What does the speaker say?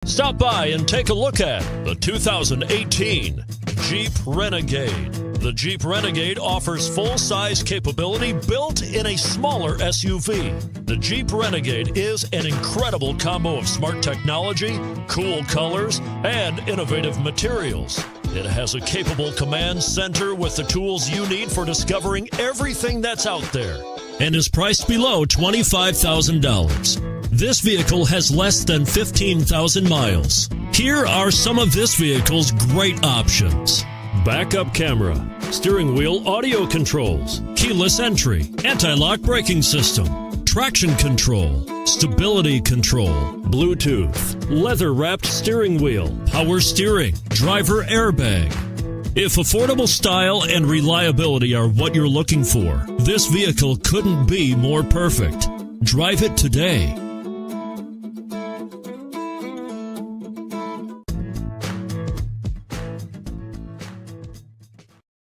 Stop by and take a look at the 2018 Jeep Renegade. The Jeep Renegade offers full-size capability built in a smaller SUV. The Jeep Renegade is an incredible combo of smart technology, cool colors, and innovative materials. It has a capable command center with the tools you need for discovering everything that's out there, and is priced below $25,000. This vehicle has less than 15,000 miles. Here are some of this vehicle's great options: backup camera, steering wheel audio controls, keyless entry, anti-lock braking system, traction control, stability control, Bluetooth, leather-wrapped steering wheel, power steering, driver airbag. If affordable style and reliability are what you're looking for, this vehicle couldn't be more perfect. Drive it today.